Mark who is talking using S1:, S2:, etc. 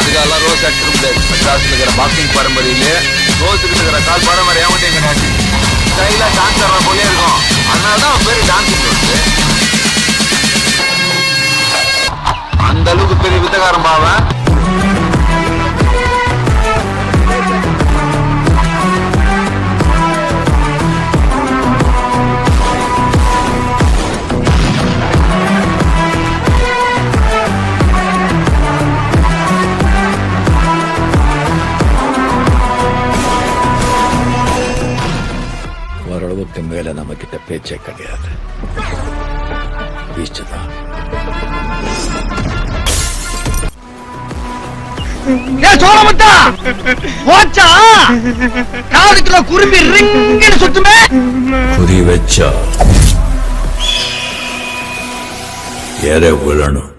S1: அதுக்கெல்லாம் ரோஸ் அடிச்சிட முடியாது. மெட்ராஸ்ல இருக்கிற பாக்ஸிங் பரம்பரையிலே ரோஸுக்கு இருக்கிற கால் பரம்பரை ஏமாட்டே கிடையாது. ஸ்டைலா டான்ஸ் ஆடுற போலே இருக்கும். அதனாலதான் அவன் பேரு டான்சிங் ரோஸ். அந்த அளவுக்கு பெரிய வித்தகாரம் பாவன்.
S2: ஓரளவுக்கு மேல நம்ம கிட்ட பேச்சே கிடையாது. வீச்சுதான்.
S3: சோழமுத்தா போச்சா? 4 கிலோ குரும்பி ரிங்னு சுத்துமே.
S2: குறி வச்சா எற விழணும்.